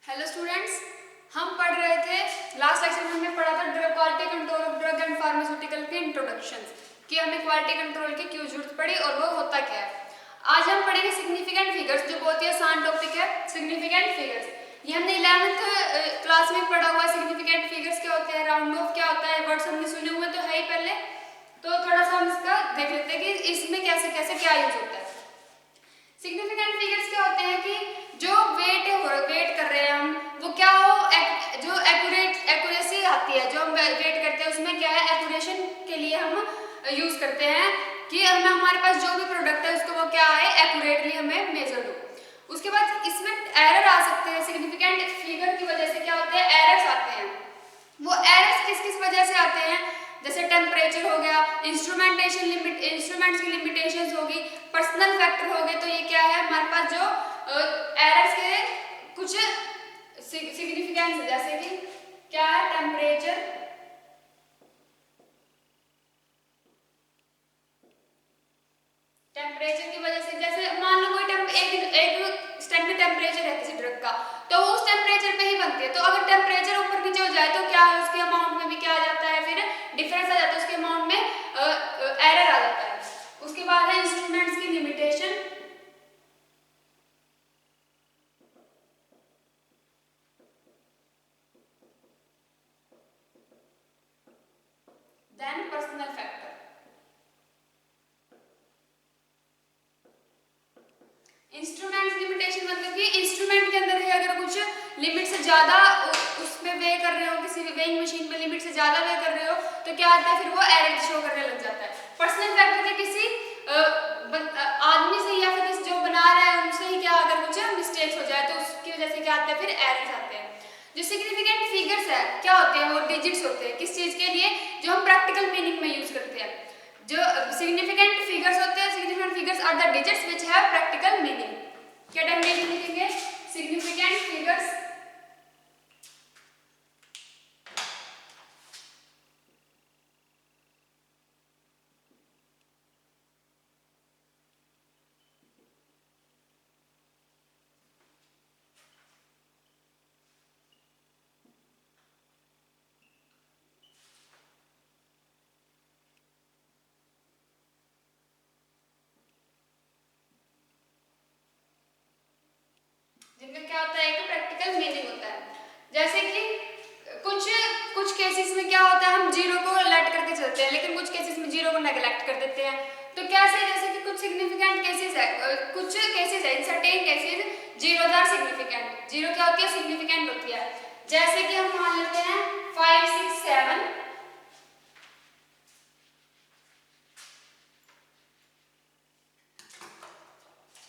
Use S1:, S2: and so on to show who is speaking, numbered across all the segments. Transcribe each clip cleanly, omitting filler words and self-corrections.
S1: Hello students, हम पढ़ रहे थे लास्ट लेक्चर में हमने पढ़ा था drug quality control of drug and pharmaceutical के इंट्रोडक्शन कि हमें क्वालिटी कंट्रोल की क्यों जरूरत पड़ी और वो होता क्या है। आज हम पढ़ेंगे सिग्निफिकेंट फिगर्स, जो बहुत ही आसान टॉपिक है। सिग्निफिकेंट फिगर्स ये हमने 11th क्लास में पढ़ा हुआ है। सिग्निफिकेंट फिगर्स क्या होते हैं, राउंड ऑफ क्या होता है, वर्ड्स हमने सुने हुए तो है ही पहले, तो थोड़ा सा हम इसका देख लेते हैं कि इसमें कैसे कैसे क्या यूज होता है। सिग्निफिकेंट फिगर्स क्या होते हैं कि जो वेट कर रहे हैं हम, वो क्या हो जो एक्यूरेसी आती है, जो हम वेट करते हैं उसमें क्या है, एक्यूरेशन के लिए हम यूज करते हैं कि हमें हमारे पास जो भी प्रोडक्ट है उसको वो क्या है, एक्यूरेटली हमें मेजर हो। उसके बाद इसमें एरर आ सकते हैं। सिग्निफिकेंट फिगर की वजह से क्या होते हैं, एरर्स आते हैं। वो एरर्स किस किस वजह से आते हैं, जैसे टेम्परेचर हो गया, इंस्ट्रूमेंट्स की लिमिटेशंस होगी, पर्सनल फैक्टर हो गए। तो ये क्या है, हमारे पास जो एरर्स के कुछ सिग्निफिकेंस, जैसे कि क्या है, टेम्परेचर की वजह से, जैसे मान लो कोई एक स्टेप में टेम्परेचर है किसी ड्रग का, तो वो उस टेम्परेचर पे ही बनती है। तो अगर टेम्परेचर ऊपर नीचे हो जाए तो क्या है, उसके अमाउंट में भी क्या आ जाता है, फिर डिफरेंस आ जाता है, उसके अमाउंट में एरर आ जाता है। उसके बाद है इंस्ट्रूमेंट्स की limitation. Then personal factor. Instruments limitation मतलब कि इंस्ट्रूमेंट के अंदर है, अगर कुछ लिमिट से ज्यादा उसमें वे कर रहे हो, किसी वेइंग मशीन में लिमिट से ज्यादा वे कर रहे हो, तो क्या आता है, फिर वो एरर शो करने लग जाता है। पर्सनल फैक्टर है किसी आदमी से या फिर किसी जो बना रहा है उनसे ही क्या अगर कुछ मिस्टेक्स हो जाए तो उसकी वजह से क्या आता है, फिर एरर्स आते हैं। जो सिग्निफिकेंट फिगर्स है क्या होते हैं, वो डिजिट्स होते हैं किस चीज के लिए, जो हम प्रैक्टिकल मीनिंग में यूज करते हैं। जो सिग्निफिकेंट फिगर्स होते हैं, significant figures are the digits which have practical meaning. क्या डेफिनेशन लिखेंगे, सिग्निफिकेंट फिगर्स जिनका क्या होता है, एक प्रैक्टिकल मीनिंग होता है। जैसे कि कुछ कुछ केसेस में क्या होता है, हम जीरो को लेट करके चलते हैं, लेकिन कुछ केसेस में जीरो को नेग्लेक्ट कर देते हैं। तो कैसे, जैसे कि कुछ सिग्निफिकेंट केसेस है, कुछ केसेस है, in certain cases zeros are significant. Zero क्या होती है, सिग्निफिकेंट होती है। जैसे कि हम मान लेते हैं 5 6 7,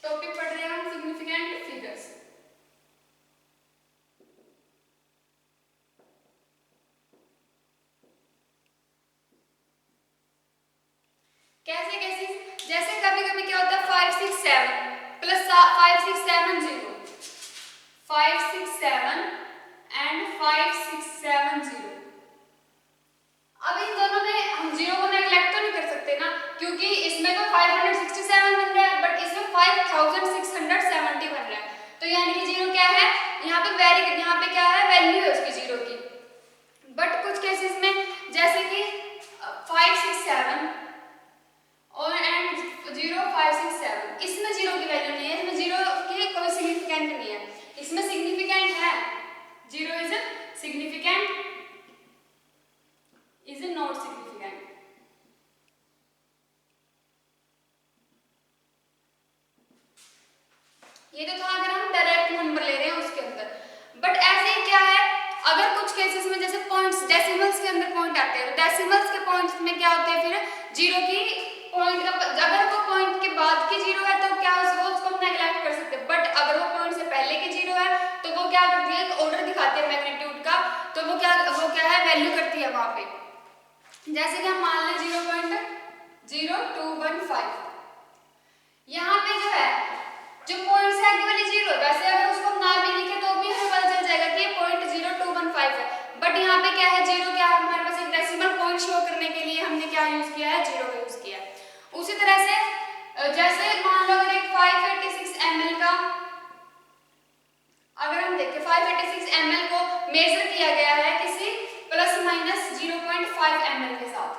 S1: टॉपिक पढ़ रहे हैं हम सिग्निफिकेंट फिगर्स। कैसे कैसे, जैसे कभी कभी क्या होता है 5 6 7 प्लस 5 6 7 0, 5 6 7 एंड 5 6 7 0। अब इन दोनों में हम जीरो को नेग्लेक्ट तो नहीं कर सकते ना, क्योंकि इसमें तो 567 बन रहा है, बट इसमें 5670 बन रहा है। तो यानी कि जीरो क्या है, यहाँ पे यहाँ पे क्या है, वैल्यू है उसकी जीरो की। बट कुछ केसेस में जैसे कि 5 6 7 और एंड 0 5 6 7, इसमें जीरो की वैल्यू नहीं है, इसमें जीरो की कोई सिग्निफिकेंट नहीं है। इसमें सिग्निफिकेंट है, zero is significant, is not significant. ये तो था अगर हम डायरेक्ट नंबर ले रहे हैं उसके अंदर। बट ऐसे ही क्या है, अगर कुछ केसेस में जैसे पॉइंट्स, डेसिमल्स के अंदर पॉइंट आते हैं, तो डेसिमल्स के पॉइंट्स में क्या होते हैं, फिर जीरो की पॉइंट का, अगर वो पॉइंट के बाद की जीरो है तो क्या उसको हम नेग्लेक्ट कर सकते हैं। बट अगर वो पॉइंट से पहले की जीरो है तो वो क्या करती है, एक ऑर्डर दिखाती है मैग्नीट्यूड का, तो वो क्या है, वैल्यू करती है वहां पे। जैसे कि हम मान लें 0.0215, यहाँ पे जो है, जो पॉइंट से आगे वाली जीरो, वैसे अगर उसको ना भी लिखे तो भी हमें पता चल जाएगा कि ये 0.0215 है। बट यहाँ पे क्या है, जीरो क्या है, हमारे पास एक डेसिमल पॉइंट शो करने के लिए हमने क्या यूज किया है, जीरो का यूज किया है। उसी तरह से जैसे मान लो अगर एक 586 ml का, अगर हम देखें 586 ml को मेजर किया गया है किसी प्लस माइनस 0.5 ml के साथ।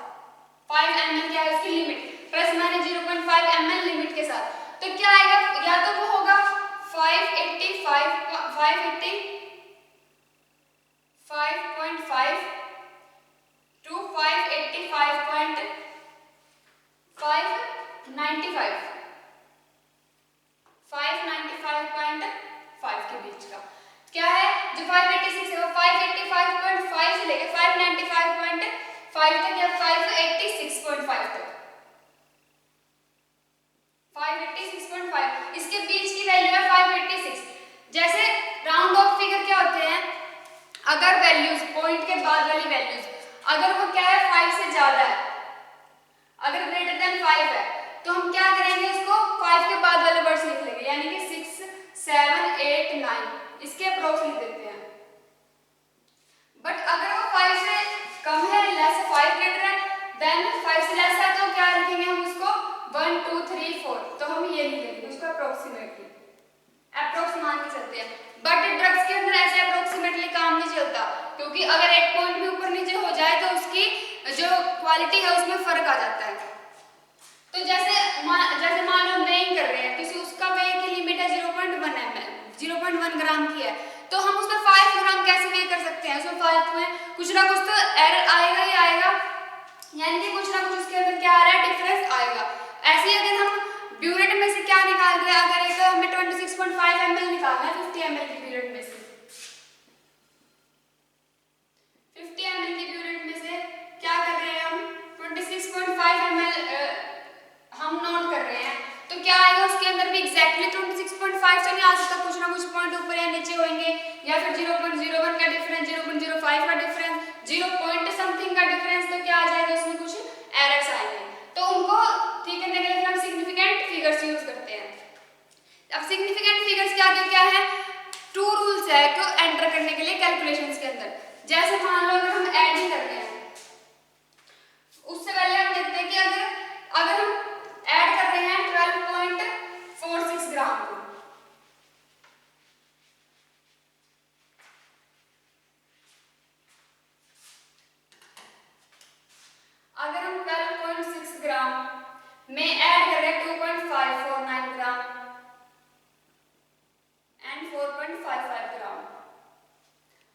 S1: 5 ml क्या है उसकी limit, plus minus 0.5 ml limit के साथ। तो क्या आएगा, या तो वो होगा 585.5 टू 585.5 के बीच का क्या है। जो 586 है वो 585.5 से लेकर 595.5 तक या 586.5 तक, 586.5 इसके बीच की वैल्यू है 586। जैसे राउंड ऑफ फिगर क्या होते हैं, अगर वैल्यूज पॉइंट के बाद वाली वैल्यूज अगर वो क्या है 5 से ज्यादा है, अगर ग्रेटर देन 5 है, तो हम क्या करेंगे उसको 5 के बाद वाले वर्ड्स लिख लेंगे, यानी कि 6 7 8 9 इसके अप्रोक्स लिख देते हैं। बट अगर वो 5 से कम है, लेस 5 ग्रेटर है, देन 5 से लेस है, तो क्या लिखेंगे हम उसको 1 2 3 4, तो हम ये लिख लेंगे उसको अप्रोक्सीमेटली, अप्रोक्स मान के चलते हैं। बट ड्रग्स के अंदर ऐसे अप्रोक्सीमेटली काम नहीं चलता, क्योंकि अगर एक पॉइंट भी ऊपर नीचे हो जाए तो उसकी जो क्वालिटी है उसमें फर्क आ जाता है। तो जैसे मान लो हम वेइंग कर रहे हैं किसी, उसका वेइंग की लिमिट है 0.1 ml, 0.1 ग्राम की है, तो हम उसमें 5 ग्राम कैसे वेइ कर सकते हैं, उसमें 5 में कुछ ना कुछ तो एरर आएगा ही आएगा, यानी कि कुछ ना कुछ उसके अंदर क्या आ रहा है, डिफरेंस आएगा। ऐसे ही अगर हम ब्यूरेट में से क्या निकाल रहे हैं, अगर एक हमें 26.5 ml निकालना है 50 ml की ब्यूरेट में से, 50 ml की ब्यूरेट में से क्या कर रहे हैं हम 26.5 ml हम नोट कर रहे हैं, तो क्या आएगा उसके अंदर भी एग्जैक्टली 26.5 से नहीं आ सकता, कुछ ना कुछ पॉइंट ऊपर या नीचे होंगे, या फिर 0.01 का डिफरेंस, 0.05 का डिफरेंस, 0 पॉइंट समथिंग का डिफरेंस, तो क्या आ जाएगा उसमें कुछ एरर्स आएंगे। तो उनको ठीक करने के लिए हम सिग्निफिकेंट फिगर्स यूज करते हैं। अब सिग्निफिकेंट फिगर्स के आगे क्या है, 2 रूल्स है को एंटर करने के लिए कैलकुलेशंस के अंदर। जैसे मान लो अगर हम एडिंग कर रहे हैं, उससे पहले हम देखते हैं कि अगर हम ऐड कर रहे हैं 12.46 ग्राम को, अगर हम 12.6 ग्राम में ऐड कर रहे हैं 2.549 ग्राम एंड 4.55 ग्राम,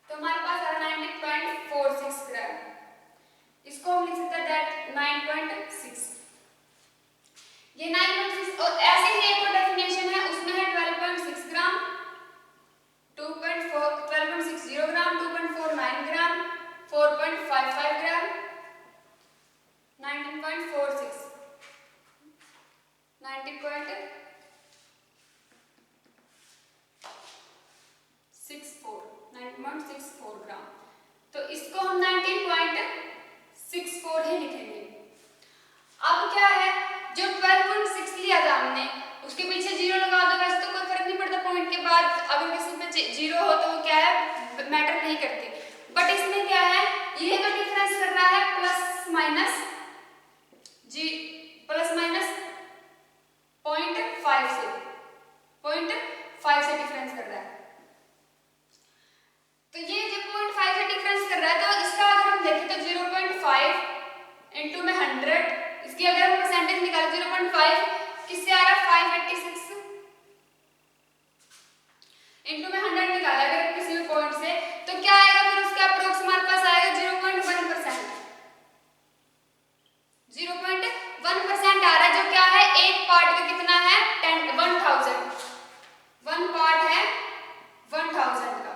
S1: तो हमारे पास आ रहा है 90.46 ग्राम। इसको हम लिख सकते हैं दैट 9.6, ये 9.6। और ऐसे ही एक और डेफिनेशन है, उसमें है 12.6 ग्राम, 12.60 ग्राम, 2.49 ग्राम, 4.55 ग्राम, 19.46, 9.64 ग्राम। तो इसको हम 19.64 ही लिखेंगे। अब क्या है, जो 12.6 लिया था हमने, उसके पीछे 0 लगा दो, वैसे तो कोई फर्क नहीं पड़ता पॉइंट के बाद, अगर किसी में 0 हो तो वो क्या है मैटर नहीं करती। बट इसमें क्या है, ये तो डिफरेंस कर रहा है प्लस माइनस 0.5 से, 0.5 से डिफरेंस कर रहा है। तो ये जो 0.5 से डिफरेंस कर रहा है, तो इसका अगर हम देखें तो 0.5 इंटू में 100, इसकी अगर हम परसेंटेज निकालें 0.5 किससे आ रहा है 586 इंटू में 100 निकाला अगर किसी भी पॉइंट से, तो क्या आएगा फिर उसके अप्रोक्स हमारे पास आएगा 0.1%, 0.1% आ रहा है, जो क्या है एक पार्ट का कितना है 1000, 1 पार्ट है 1000 का।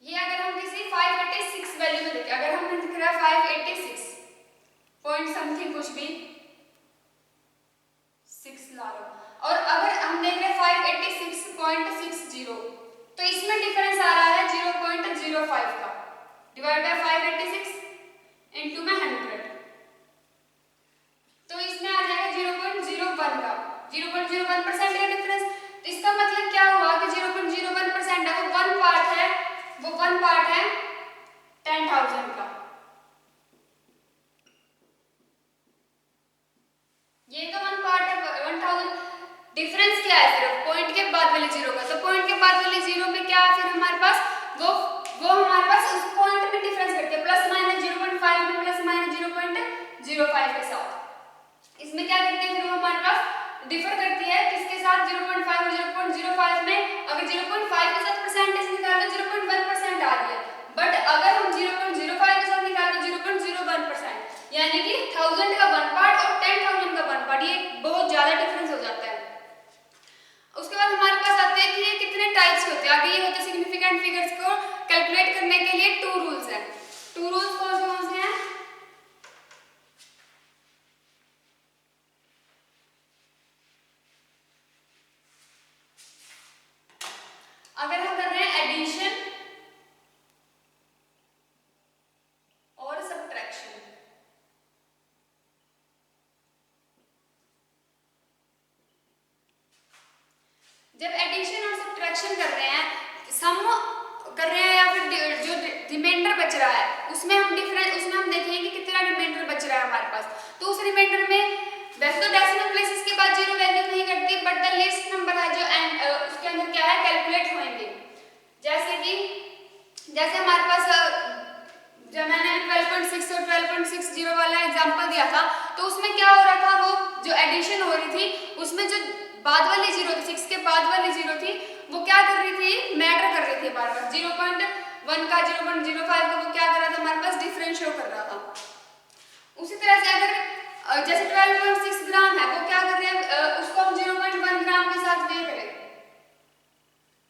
S1: ये अगर हम किसी 586 वैल्यू में देखें, अगर हमने लिख रहा है 586 पॉइंट समथिंग कुछ भी 6 ला लो, और अगर हम देख रहे हैं 586.60, तो इसमें डिफरेंस आ रहा है 0.05 का, डिवाइड बाय 586 इंटू में 100, तो इसमें आ जाएगा 0.01 का, 0.01% का डिफरेंस। तो इसका मतलब क्या हुआ कि 0.01% है, वो 1 पार्ट है 10,000 का। ये तो 1 पार्ट है 1000, डिफरेंस क्या है सिर्फ पॉइंट के बाद वाले जीरो का, तो पॉइंट के बाद वाले जीरो में क्या फिर हमारे पास वो हमारे पास उस पॉइंट में डिफरेंस करती है, प्लस माइनस 0.5 में प्लस माइनस 0.05 के साथ। इसमें क्या करते हैं फिर वो हमारे पास डिफर करती है किसके साथ, 0.5 और 0.05 में। अगर 0.5 के साथ परसेंटेज निकालो 0.1% आ रही है, बट अगर हम 0.05 के साथ निकालो 0.01%, यानी कि 1000 का 1 पार्ट और 10,000 का 1 पार्ट, ये बहुत ज्यादा डिफरेंस हो जाता है। उसके बाद हमारे पास आते हैं कि ये कितने टाइप्स के होते हैं। आगे ये होते हैं सिग्निफिकेंट फिगर्स को कैलकुलेट करने के लिए 2 रूल्स हैं। 2 रूल्स कौन से हैं? अगर हम कर रहे हैं एडिशन और सब्ट्रैक्शन, जब एडिशन और सब्ट्रैक्शन कर रहे हैं, सम कर रहे हैं या फिर जो रिमाइंडर बच रहा है उसमें हम देखेंगे कि कितना रिमाइंडर बच रहा है हमारे पास। तो उस रिमाइंडर में वैसे तो डेसिमल प्लेसेस के बाद जीरो वैल्यू नहीं करती, बट द लीस्ट नंबर है जो उसके अंदर क्या है कैलकुलेट होंगे। जैसे हमारे पास जब मैंने 12.6 और 12.60 वाला एग्जांपल दिया था, तो उसमें क्या हो रहा था, वो जो एडिशन हो रही थी उसमें जो बाद वाली जीरो थी, 6 के बाद वाली जीरो थी, वो क्या कर रही थी, मैटर कर रही थी हमारे पास। 0.1 का 0.05 का वो क्या कर रहा था हमारे पास, डिफरेंस शो कर रहा था। उसी तरह से अगर जैसे 12.6 ग्राम है, वो क्या कर रहे हैं, उसको हम 0.1 ग्राम के साथ वे करें,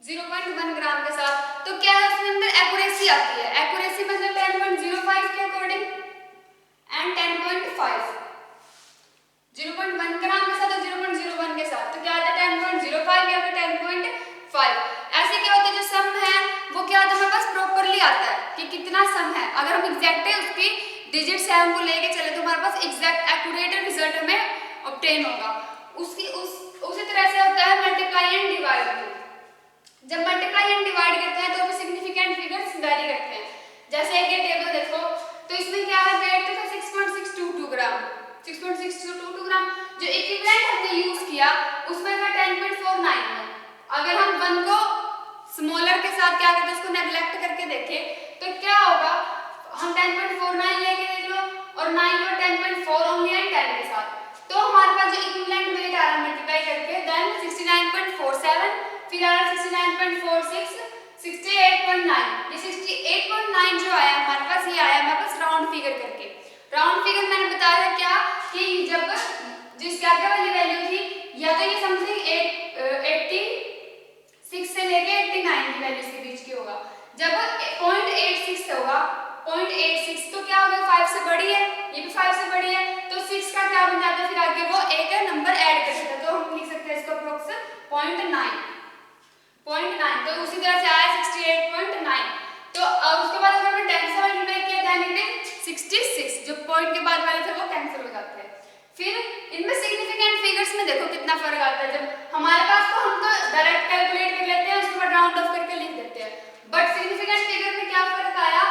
S1: 0.1 ग्राम के साथ, तो क्या है उसके अंदर एक्यूरेसी आती है। एक्यूरेसी मतलब 10.05 के अकॉर्डिंग एंड 10.5, 0.1 ग्राम के साथ और 0.01 के साथ, तो क्या आता है 10.05 या फिर 10.5। ऐसे क्या होता है, जो सम है वो क्या आता है हमारे पास प्रॉपरली आता है कि कितना सम है। अगर हम एग्जैक्ट है उसकी डिजिट्स है उनको लेके चले तो हमारे पास एग्जैक्ट एक्यूरेट रिजल्ट हमें ऑब्टेन होगा। उसी तरह से होता है मल्टीप्लाई एंड डिवाइड में। जब मल्टीप्लाई एंड डिवाइड करते हैं तो हमें सिग्निफिकेंट फिगर्स वैरी करते हैं। जैसे एक ये टेबल देखो, तो इसमें क्या है, वेट था 6.622 ग्राम, 6.622 ग्राम। जो इक्विवेलेंट हमने यूज किया उसमें था 10.49 में। अगर हम 1 को स्मॉलर के साथ क्या करते हैं, उसको नेग्लेक्ट करके देखें तो क्या होगा, हम 10.49 लेके देख लो और 9 और 10.4 ओनली एंड 10 के साथ, तो हमारे पास जो इक्विवेलेंट वेट आ रहा है मल्टीप्लाई करके, देन 69.47, फिर आ रहा 69.46, 68.9। ये 68.9 जो आया हमारे पास, ये आया हमारे पास राउंड फिगर करके। राउंड फिगर मैंने बताया क्या कि जब जिस क्या वाली वैल्यू थी, या तो ये समथिंग 86 से लेके 89 की वैल्यू के बीच की होगा। जब 0.86 होगा, 0.86 तो क्या होगा, 5 से बड़ी है, ये भी 5 से बड़ी है, तो 6 का क्या बन जाता है, फिर आगे वो एक नंबर ऐड कर सकता है, तो हम लिख सकते हैं इसको अप्रोक्स 0.9। तो उसी तरह से आया 68.9। तो उसके बाद अगर हमने 10 से मल्टीप्लाई किया देन इट इज 66, जो पॉइंट के बाद वाले थे वो कैंसिल हो जाते हैं। फिर इनमें सिग्निफिकेंट फिगर्स में देखो कितना फर्क आता है। जब हमारे पास तो हम तो डायरेक्ट कैलकुलेट कर लेते हैं, उसके बाद राउंड ऑफ करके लिख देते हैं, बट सिग्निफिकेंट फिगर में क्या फर्क आया,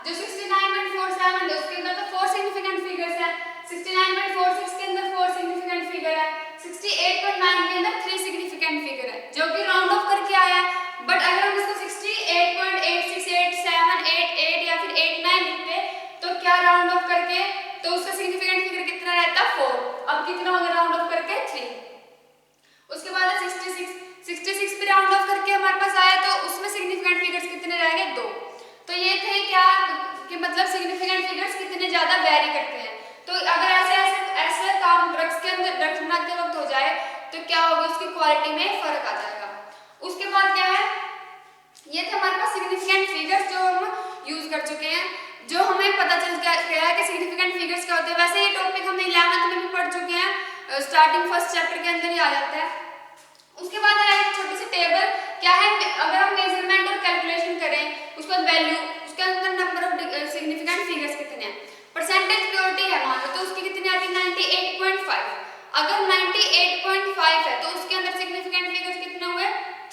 S1: जो 69.47 है उसके अंदर तो 4 सिग्निफिकेंट फिगर्स हैं, 69.46 के अंदर 4 सिग्निफिकेंट फिगर है, 68.9 के अंदर 3 सिग्निफिकेंट फिगर है, जो कि राउंड ऑफ करके आया है। बट अगर हम इसको 68.868788 या फिर 89 लिखते तो क्या राउंड ऑफ करके, तो उसका सिग्निफिकेंट फिगर कितना रहता, 4। अब कितना होगा राउंड ऑफ करके, 3। उसके बाद 66 पे राउंड ऑफ करके हमारे पास आया, तो उसमें सिग्निफिकेंट फिगर्स कितने रह गए, 2। तो ये थे क्या कि मतलब सिग्निफिकेंट फिगर्स कितने ज्यादा वेरी करते हैं। तो अगर ऐसे काम ड्रग्स के अंदर ड्रग्स बनाते वक्त हो जाए तो क्या होगा, उसकी क्वालिटी में फर्क आ जाएगा। उसके बाद क्या है, ये थे हमारे पास सिग्निफिकेंट फिगर्स जो हम यूज कर चुके हैं, जो हमें पता चल गया है कि सिग्निफिकेंट फिगर्स क्या होते हैं। वैसे ये टॉपिक हमने 11th में भी पढ़ चुके हैं, स्टार्टिंग फर्स्ट चैप्टर के अंदर ही आ जाता है। उसके बाद है एक छोटी सी टेबल, क्या है, अगर हम मेजरमेंट और कैलकुलेशन करें, उसके बाद वैल्यू, उसके अंदर नंबर ऑफ सिग्निफिकेंट फिगर्स कितने हैं। परसेंटेज प्योरिटी है मान लो, तो उसकी कितनी आती है, 98.5। अगर 98.5 है तो उसके अंदर सिग्निफिकेंट फिगर्स कितने हुए,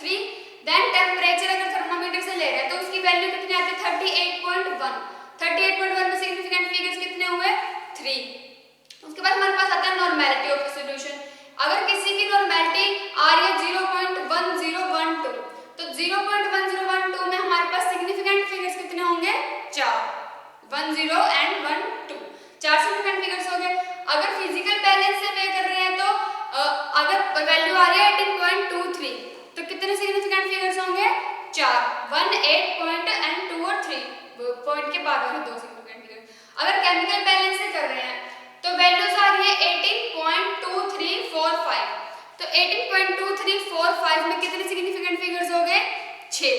S1: 3। देन टेम्परेचर अगर थर्मामीटर से ले रहे हैं तो उसकी वैल्यू कितनी आती है, 38.1। 38.1 में सिग्निफिकेंट फिगर्स कितने हुए, 3। उसके बाद हमारे पास आता है नॉर्मेलिटी ऑफ सॉल्यूशन। अगर किसी की नॉर्मेलिटी आ रही है 0.1 1 0 एंड 1 2, 4 सिग्निफिकेंट फिगर्स हो गए। अगर फिजिकल बैलेंस से वे कर रहे हैं तो अगर वैल्यू आ रही है 18.23 तो कितने सिग्निफिकेंट फिगर्स होंगे? 4, 1 8 पॉइंट एंड 2 और 3 पॉइंट के बाद वाले दो सिग्निफिकेंट फिगर्स। अगर केमिकल बैलेंस से कर रहे हैं तो वैल्यूज आ रही है 18.2345, तो 18.2345 में कितने सिग्निफिकेंट फिगर्स हो गए? 6।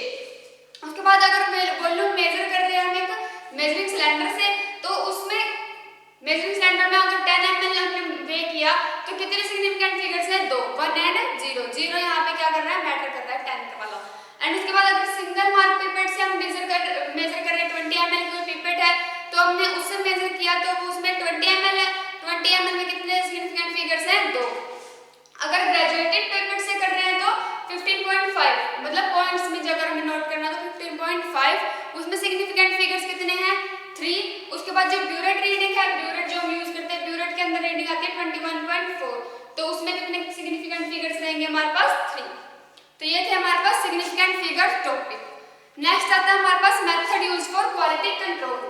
S1: उसके बाद अगर वॉल्यूम मेजर कर रहे हैं हम एक मेजरिंग सिलेंडर से तो उसमें मेजरिंग सिलेंडर में अगर 10 ml हमने वे किया तो कितने सिग्निफिकेंट फिगर्स हैं? 2, 1 एंड 0। 0 यहाँ पे क्या कर रहा है? मैटर कर रहा है 10 वाला। एंड उसके बाद अगर सिंगल मार्क पिपेट से हम मेजर कर रहे हैं 20 ml की पिपेट है तो हमने उससे मेजर किया तो वो उसमें 20 ml है, 20 ml में कितने सिग्निफिकेंट फिगर्स हैं? 2। अगर ग्रेजुएटेड पिपेट से कर रहे हैं तो 15.5, मतलब पॉइंट्स में अगर हमें नोट करना तो 15.5, उसमें सिग्निफिकेंट फिगर्स कितने हैं? 3। उसके बाद जो ब्यूरेट रीडिंग है, ब्यूरेट जो हम यूज करते हैं, ब्यूरेट के अंदर रीडिंग आती है 21.4, तो उसमें कितने सिग्निफिकेंट फिगर्स रहेंगे हमारे पास? 3। तो ये थे हमारे पास सिग्निफिकेंट फिगर टॉपिक। नेक्स्ट आता है हमारे पास method use for quality control.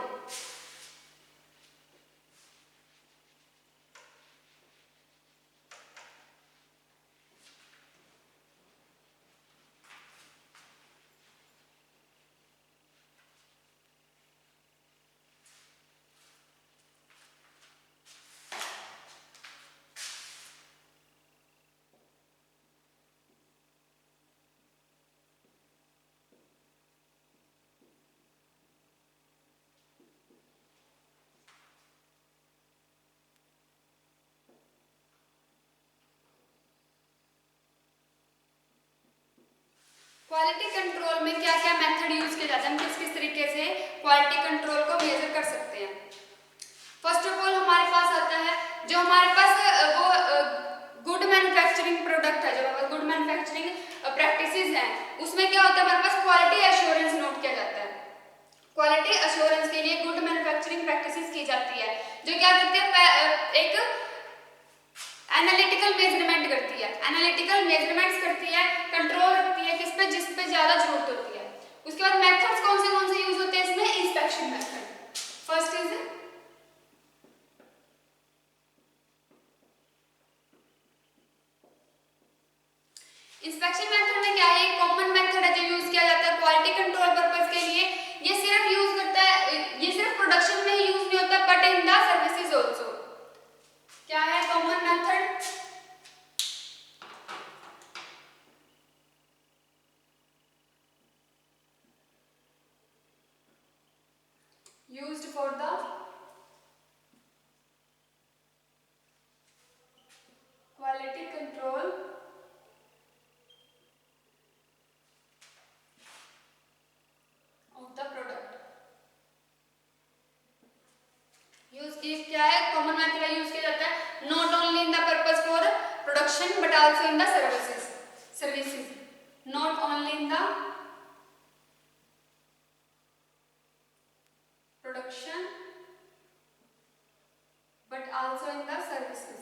S1: Quality control में क्या क्या मेथड यूज किए जाते हैं, हम किस किस तरीके से क्वालिटी कंट्रोल को मेजर कर सकते हैं। फर्स्ट ऑफ ऑल हमारे पास आता है जो हमारे पास वो गुड मैन्युफैक्चरिंग प्रोडक्ट है, जो गुड मैन्युफैक्चरिंग प्रैक्टिसेस हैं, उसमें क्या होता है हमारे पास क्वालिटी एश्योरेंस नोट किया जाता है। क्वालिटी एश्योरेंस के लिए गुड मैन्युफैक्चरिंग प्रैक्टिसेस की जाती है जो क्या करती है? एक एनालिटिकल मेजरमेंट करती है, एनालिटिकल मेजरमेंट्स करती है, कंट्रोल रखती है किस पे? जिस पे ज्यादा जरूरत होती है। उसके बाद मेथड्स कौन से यूज होते हैं इसमें? Inspection method. First is inspection method में क्या है? एक कॉमन मेथड है जो यूज किया जाता है क्वालिटी कंट्रोल पर्पस के लिए। ये सिर्फ यूज करता है, ये सिर्फ प्रोडक्शन में ही यूज नहीं होता but in the services also. क्या है common method? used for the quality control of the product। Use क्या है? कॉमन मेथड यूज किया जाता है not only in the purpose for production but also in the services, not only in the production but also in the services.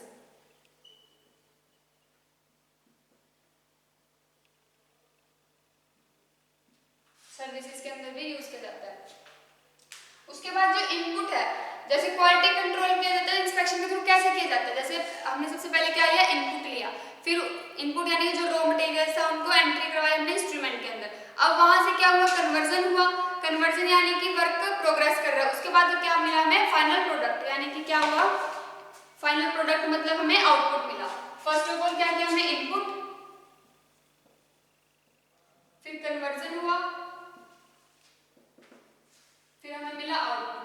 S1: Services के अंदर भी use किया जाता है। उसके बाद जो इनपुट है, जैसे क्वालिटी कंट्रोल किया जाता है इंस्पेक्शन के थ्रू कैसे किया जाता है? जैसे हमने सबसे पहले क्या लिया? इनपुट लिया, फिर इनपुट यानी कि जो रॉ मटेरियल था उनको एंट्री करवाया हमने इंस्ट्रूमेंट के अंदर। अब वहां से क्या हुआ? कन्वर्जन हुआ, कन्वर्जन यानी कि वर्क प्रोग्रेस कर रहा है। उसके बाद क्या मिला हमें? फाइनल प्रोडक्ट, यानी कि क्या हुआ? फाइनल प्रोडक्ट मतलब हमें आउटपुट मिला। फर्स्ट ऑफ ऑल क्या किया हमने? इनपुट, फिर कन्वर्जन हुआ, फिर हमें मिला आउटपुट।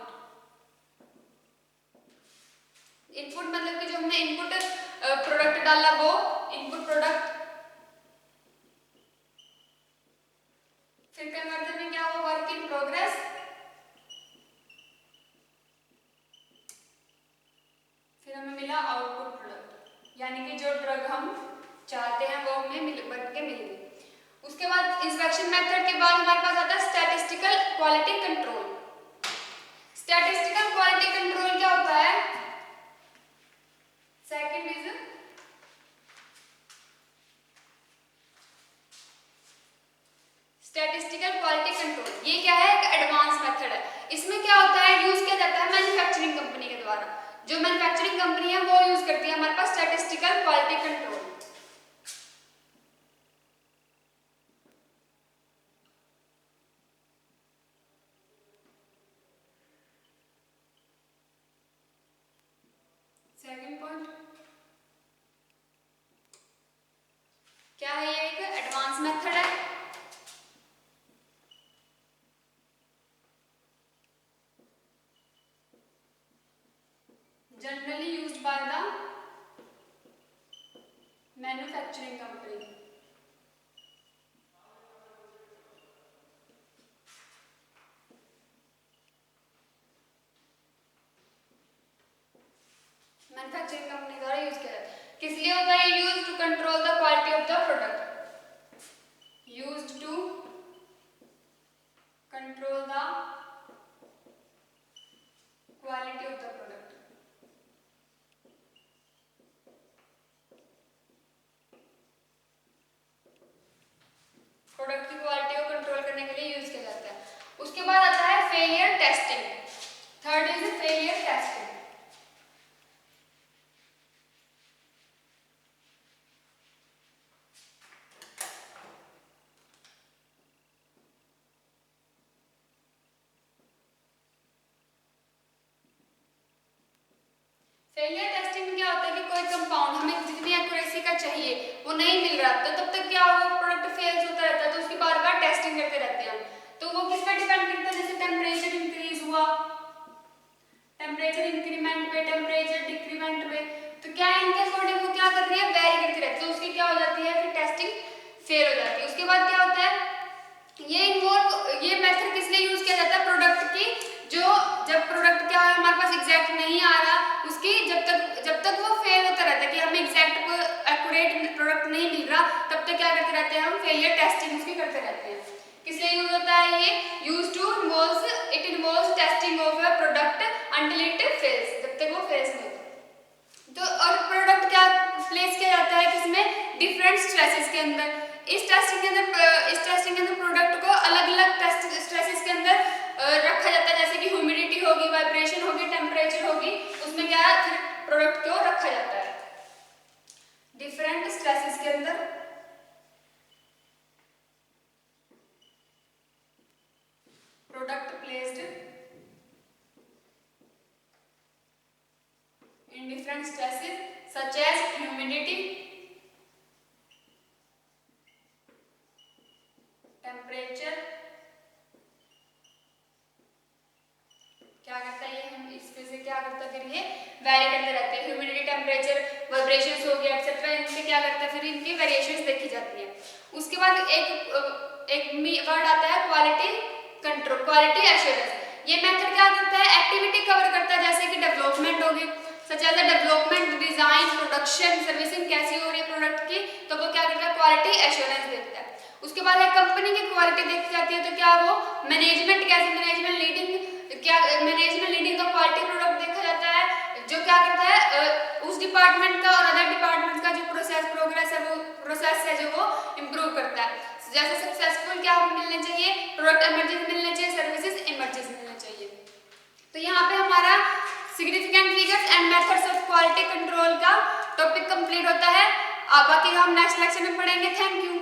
S1: इनपुट मतलब कि जो हमने इनपुट प्रोडक्ट डाला वो इनपुट प्रोडक्ट, फिर कन्वर्जन में क्या हुआ? वर्क इन प्रोग्रेस, फिर हमें मिला आउटपुट प्रोडक्ट, यानी कि जो ड्रग हम चाहते हैं वो हमें बन के मिल गई। उसके बाद इंस्पेक्शन मेथड के बाद हमारे पास आता है statistical quality control. Statistical quality control क्या होता है? Second is statistical quality control. ये क्या है? एक एडवांस मेथड है। इसमें क्या होता है, यूज किया जाता है मैन्युफैक्चरिंग कंपनी के द्वारा। जो मैन्युफैक्चरिंग कंपनी है वो यूज करती है हमारे पास statistical quality control. Second point क्या है, ये एक एडवांस मेथड है। Generally used by the manufacturing company. Manufacturing company द्वारा यूज किया जाता है। किस लिए होता है, use to control the quality of the product. Used to control the quality of the product. Product की क्वालिटी को कंट्रोल करने के लिए यूज किया जाता है। उसके बाद आता है failure testing. Third is failure testing. Failure testing में क्या होता है कि कोई कंपाउंड हमें जितनी एक्यूरेसी का चाहिए वो नहीं मिल रहा, तो तब तक क्या वो प्रोडक्ट फेल्स होता रहता है, तो उसकी बार बार टेस्टिंग करते रहते हैं हम। तो वो किस पे डिपेंड करता है, जैसे टेम्परेचर इंक्रीज हुआ, टेम्परेचर इंक्रीमेंट पे, टेम्परेचर डिक्रीमेंट पे, तो क्या इनके अकॉर्डिंग वो क्या कर रही है, वेरी करती रहती है, तो उसकी क्या हो जाती है, फिर टेस्टिंग फेल हो जाती है। उसके बाद क्या होता है, ये मेथड किस लिए यूज किया जाता है, प्रोडक्ट की जो जब प्रोडक्ट क्या है हमारे पास एग्जैक्ट नहीं आ रहा, उसकी जब तक वो फेल होता रहता है कि हमें एग्जैक्ट एक्यूरेट प्रोडक्ट नहीं मिल रहा, तब तक क्या करते रहते हैं हम, फेलियर टेस्टिंग उसकी करते रहते हैं। किस लिए यूज होता है ये, use to involves testing of a product until it fails, जब तक वो फेल्स नहीं होता। तो और प्रोडक्ट क्या प्लेस किया जाता है किसमें, डिफरेंट स्ट्रेसेस के अंदर। इस टेस्टिंग के अंदर प्रोडक्ट को अलग अलग स्ट्रेसेस के अंदर रखा जाता है, जैसे कि ह्यूमिडिटी होगी, वाइब्रेशन होगी, टेम्परेचर होगी, उसमें क्या है फिर प्रोडक्ट को रखा जाता है डिफरेंट स्ट्रेसेस के अंदर। Product placed in different stresses such as humidity, temperature. क्या करता है ये, हम इस पे से क्या करता है, फिर ये वेरी करते रहते हैं, ह्यूमिडिटी, टेम्परेचर, वाइब्रेशंस हो गया एक्सेट्रा, इनसे क्या करता है, फिर इनकी वेरिएशंस देखी जाती है। उसके बाद एक वर्ड आता है क्वालिटी कंट्रोल, क्वालिटी एश्योरेंस। ये मेथड क्या करता है, एक्टिविटी कवर करता है, जैसे कि डेवलपमेंट होगी, such as development, design, production, servicing कैसी हो रही है प्रोडक्ट की, तो वो क्या करता है, क्वालिटी एश्योरेंस देखता है। उसके बाद एक कंपनी की क्वालिटी देखी जाती है, तो क्या वो मैनेजमेंट कैसे, management leading the quality product देखा जाता है, जो क्या करता है उस डिपार्टमेंट का और अदर डिपार्टमेंट का जो प्रोग्रेस है, वो प्रोसेस है जो वो इम्प्रूव करता है। जैसे सक्सेसफुल क्या मिलने चाहिए, प्रोडक्ट इमर्जेंस मिलने चाहिए, सर्विसेज इमर्जेंस मिलने चाहिए। तो यहाँ पे हमारा significant figures and methods of quality control का टॉपिक कंप्लीट होता है। बाकी हम नेक्स्ट लेक्चर में पढ़ेंगे। Thank you.